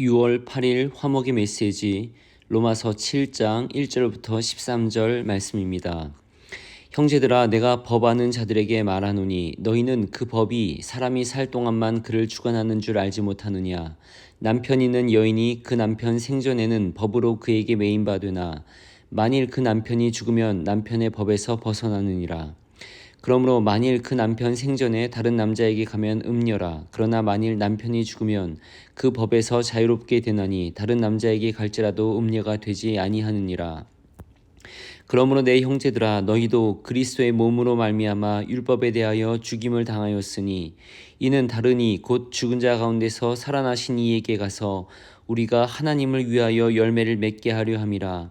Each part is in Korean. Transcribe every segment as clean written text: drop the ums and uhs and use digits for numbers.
6월 8일 화목의 메시지 로마서 7장 1절부터 13절 말씀입니다. 형제들아, 내가 법하는 자들에게 말하노니 너희는 그 법이 사람이 살 동안만 그를 주관하는 줄 알지 못하느냐. 남편 있는 여인이 그 남편 생전에는 법으로 그에게 매인바 되나 만일 그 남편이 죽으면 남편의 법에서 벗어나느니라. 그러므로 만일 그 남편 생전에 다른 남자에게 가면 음녀라. 그러나 만일 남편이 죽으면 그 법에서 자유롭게 되나니 다른 남자에게 갈지라도 음녀가 되지 아니하느니라. 그러므로 내 형제들아, 너희도 그리스도의 몸으로 말미암아 율법에 대하여 죽임을 당하였으니 이는 다르니 곧 죽은 자 가운데서 살아나신 이에게 가서 우리가 하나님을 위하여 열매를 맺게 하려 함이라.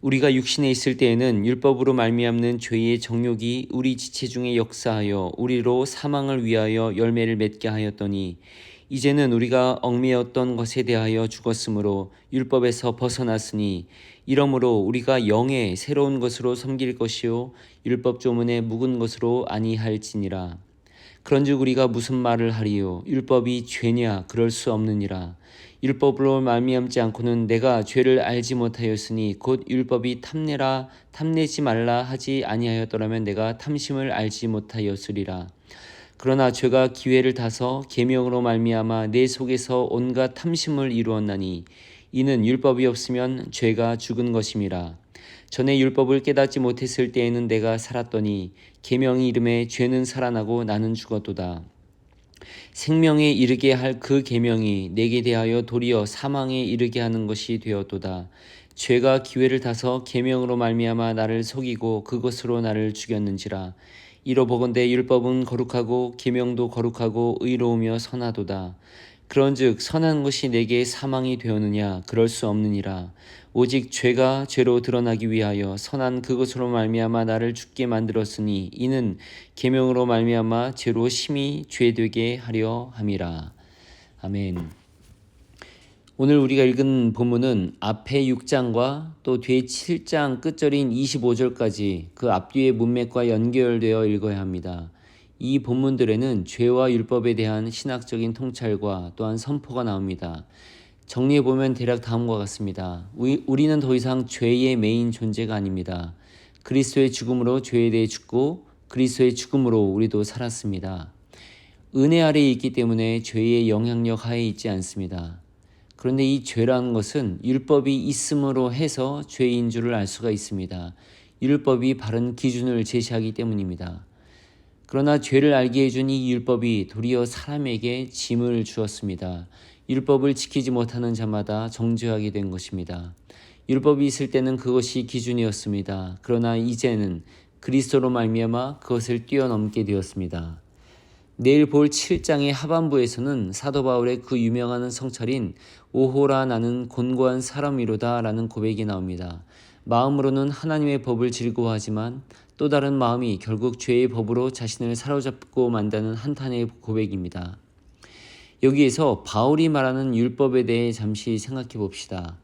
우리가 육신에 있을 때에는 율법으로 말미암는 죄의 정욕이 우리 지체 중에 역사하여 우리로 사망을 위하여 열매를 맺게 하였더니 이제는 우리가 얽매였던 것에 대하여 죽었으므로 율법에서 벗어났으니 이러므로 우리가 영의 새로운 것으로 섬길 것이요 율법 조문의 묵은 것으로 아니할지니라. 그런즉 우리가 무슨 말을 하리요? 율법이 죄냐? 그럴 수 없느니라. 율법으로 말미암지 않고는 내가 죄를 알지 못하였으니 곧 율법이 탐내라 탐내지 말라 하지 아니하였더라면 내가 탐심을 알지 못하였으리라. 그러나 죄가 기회를 타서 계명으로 말미암아 내 속에서 온갖 탐심을 이루었나니 이는 율법이 없으면 죄가 죽은 것임이라. 전에 율법을 깨닫지 못했을 때에는 내가 살았더니 계명이 이름에 죄는 살아나고 나는 죽었도다. 생명에 이르게 할 그 계명이 내게 대하여 도리어 사망에 이르게 하는 것이 되었도다. 죄가 기회를 타서 계명으로 말미암아 나를 속이고 그것으로 나를 죽였는지라. 이로보건대 율법은 거룩하고 계명도 거룩하고 의로우며 선하도다. 그런즉 선한 것이 내게 사망이 되었느냐? 그럴 수 없느니라. 오직 죄가 죄로 드러나기 위하여 선한 그것으로 말미암아 나를 죽게 만들었으니 이는 계명으로 말미암아 죄로 심히 죄되게 하려 함이라. 아멘. 오늘 우리가 읽은 본문은 앞에 6장과 또 뒤에 7장 끝절인 25절까지 그 앞뒤의 문맥과 연결되어 읽어야 합니다. 이 본문들에는 죄와 율법에 대한 신학적인 통찰과 또한 선포가 나옵니다. 정리해보면 대략 다음과 같습니다. 우리는 더 이상 죄의 메인 존재가 아닙니다. 그리스도의 죽음으로 죄에 대해 죽고 그리스도의 죽음으로 우리도 살았습니다. 은혜 아래에 있기 때문에 죄의 영향력 하에 있지 않습니다. 그런데 이 죄라는 것은 율법이 있음으로 해서 죄인 줄을 알 수가 있습니다. 율법이 바른 기준을 제시하기 때문입니다. 그러나 죄를 알게 해준 이 율법이 도리어 사람에게 짐을 주었습니다. 율법을 지키지 못하는 자마다 정죄하게 된 것입니다. 율법이 있을 때는 그것이 기준이었습니다. 그러나 이제는 그리스도로 말미암아 그것을 뛰어넘게 되었습니다. 내일 볼 7장의 하반부에서는 사도 바울의 그 유명한 성찰인 오호라 나는 곤고한 사람이로다 라는 고백이 나옵니다. 마음으로는 하나님의 법을 즐거워하지만 또 다른 마음이 결국 죄의 법으로 자신을 사로잡고 만다는 한탄의 고백입니다. 여기에서 바울이 말하는 율법에 대해 잠시 생각해 봅시다.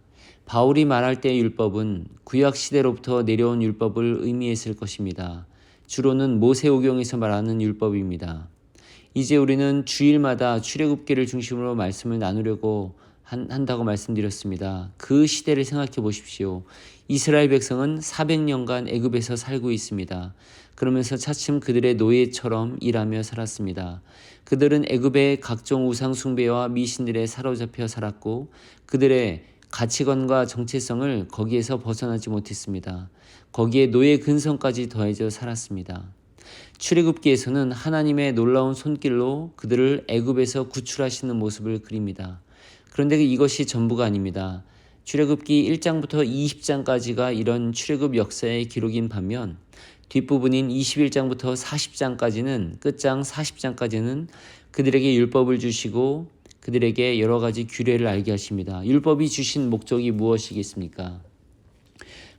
바울이 말할 때의 율법은 구약 시대로부터 내려온 율법을 의미했을 것입니다. 주로는 모세오경에서 말하는 율법입니다. 이제 우리는 주일마다 출애굽기를 중심으로 말씀을 나누려고 한다고 말씀드렸습니다. 그 시대를 생각해 보십시오. 이스라엘 백성은 400년간 애굽에서 살고 있습니다. 그러면서 차츰 그들의 노예처럼 일하며 살았습니다. 그들은 애굽의 각종 우상 숭배와 미신들에 사로잡혀 살았고 그들의 가치관과 정체성을 거기에서 벗어나지 못했습니다. 거기에 노예 근성까지 더해져 살았습니다. 출애굽기에서는 하나님의 놀라운 손길로 그들을 애굽에서 구출하시는 모습을 그립니다. 그런데 이것이 전부가 아닙니다. 출애굽기 1장부터 20장까지가 이런 출애굽 역사의 기록인 반면 뒷부분인 21장부터 40장까지는 끝장 40장까지는 그들에게 율법을 주시고 그들에게 여러 가지 규례를 알게 하십니다. 율법이 주신 목적이 무엇이겠습니까?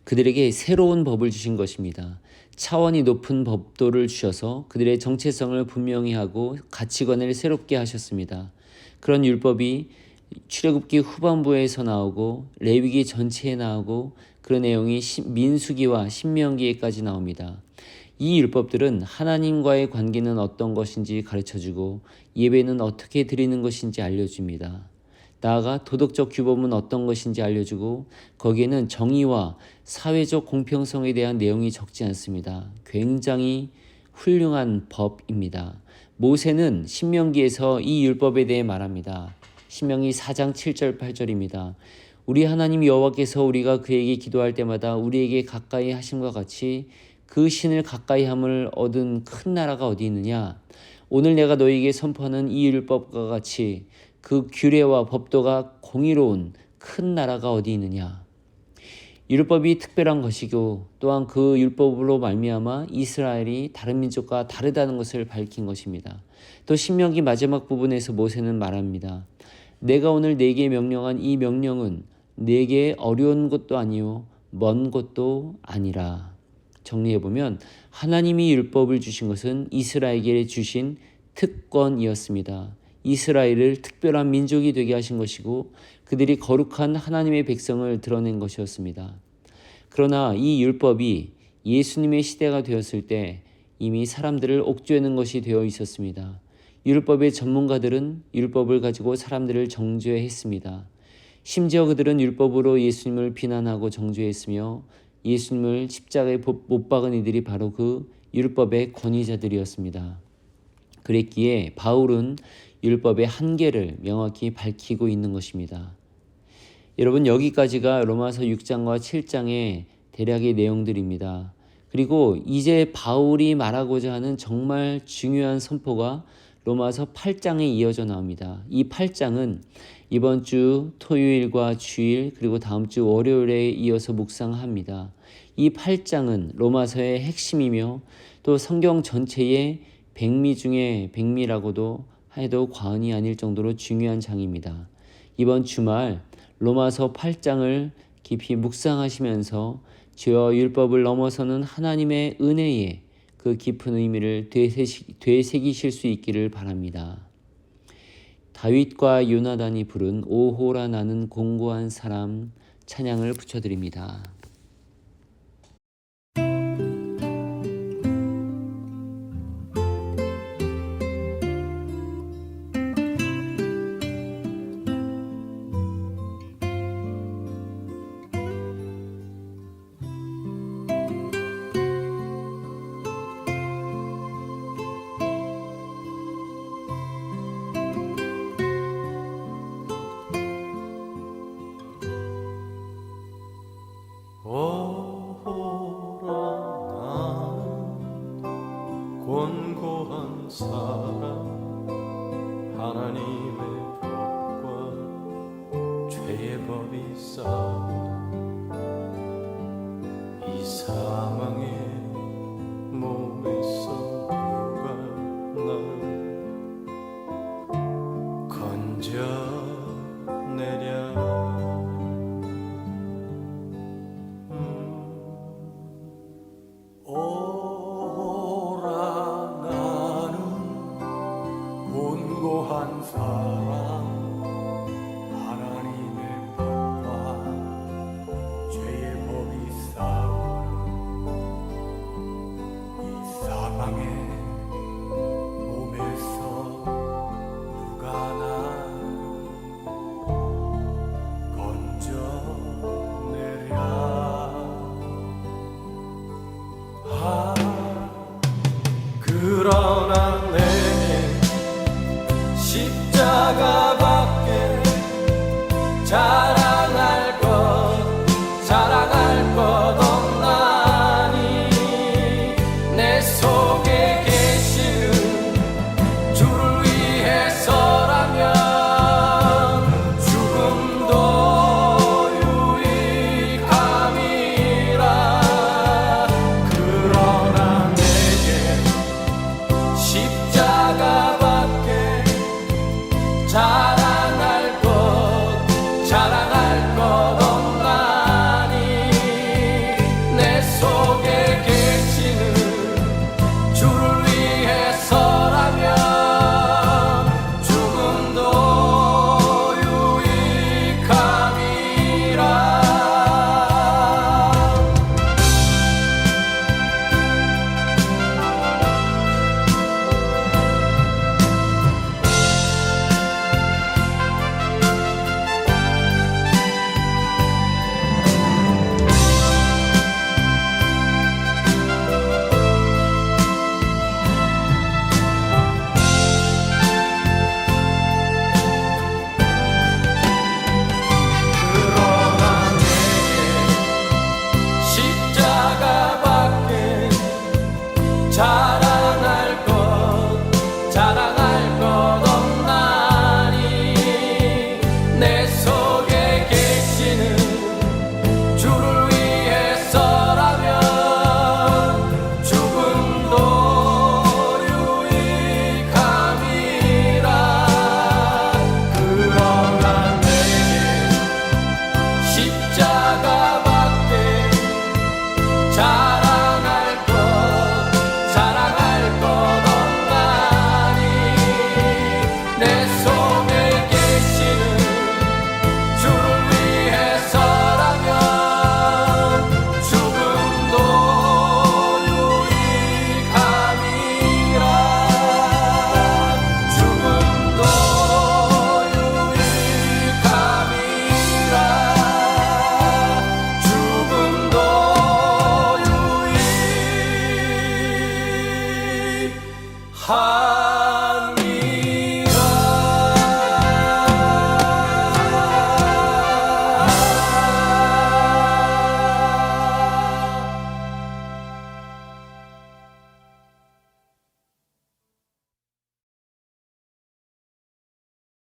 그들에게 새로운 법을 주신 것입니다. 차원이 높은 법도를 주셔서 그들의 정체성을 분명히 하고 가치관을 새롭게 하셨습니다. 그런 율법이 출애굽기 후반부에서 나오고 레위기 전체에 나오고 그 내용이 민수기와 신명기에까지 나옵니다. 이 율법들은 하나님과의 관계는 어떤 것인지 가르쳐주고 예배는 어떻게 드리는 것인지 알려줍니다. 나아가 도덕적 규범은 어떤 것인지 알려주고 거기에는 정의와 사회적 공평성에 대한 내용이 적지 않습니다. 굉장히 훌륭한 법입니다. 모세는 신명기에서 이 율법에 대해 말합니다. 신명기 4장 7절 8절입니다. 우리 하나님 여호와께서 우리가 그에게 기도할 때마다 우리에게 가까이 하심과 같이 그 신을 가까이 함을 얻은 큰 나라가 어디 있느냐? 오늘 내가 너희에게 선포하는 이 율법과 같이 그 규례와 법도가 공의로운 큰 나라가 어디 있느냐? 율법이 특별한 것이고 또한 그 율법으로 말미암아 이스라엘이 다른 민족과 다르다는 것을 밝힌 것입니다. 또 신명기 마지막 부분에서 모세는 말합니다. 내가 오늘 네게 명령한 이 명령은 네게 어려운 것도 아니요 먼 것도 아니라. 정리해보면 하나님이 율법을 주신 것은 이스라엘에게 주신 특권이었습니다. 이스라엘을 특별한 민족이 되게 하신 것이고 그들이 거룩한 하나님의 백성을 드러낸 것이었습니다. 그러나 이 율법이 예수님의 시대가 되었을 때 이미 사람들을 옥죄는 것이 되어 있었습니다. 율법의 전문가들은 율법을 가지고 사람들을 정죄했습니다. 심지어 그들은 율법으로 예수님을 비난하고 정죄했으며 예수님을 십자가에 못 박은 이들이 바로 그 율법의 권위자들이었습니다. 그랬기에 바울은 율법의 한계를 명확히 밝히고 있는 것입니다. 여러분, 여기까지가 로마서 6장과 7장의 대략의 내용들입니다. 그리고 이제 바울이 말하고자 하는 정말 중요한 선포가 로마서 8장에 이어져 나옵니다. 이 8장은 이번 주 토요일과 주일 그리고 다음 주 월요일에 이어서 묵상합니다. 이 8장은 로마서의 핵심이며 또 성경 전체의 백미 중에 백미라고도 해도 과언이 아닐 정도로 중요한 장입니다. 이번 주말 로마서 8장을 깊이 묵상하시면서 죄와 율법을 넘어서는 하나님의 은혜에 그 깊은 의미를 되새기실 수 있기를 바랍니다. 다윗과 요나단이 부른 오호라 나는 공고한 사람 찬양을 붙여드립니다. 권고한 사람 하나님의 법과 죄의 법이 싸우는 이 사망의 몸에서 누가 나를 건져내랴. 한 사람 하나님의 법과 죄의 법이 싸우는 이 사망의 몸에서 누가 나를 건져내랴. 그러나 십자가밖에 자랑할 것 없나니 내 속에 계시는 주를 위해서라면 죽음도 유익함이라. 그러나 내게 십자가밖에 자랑할 하나님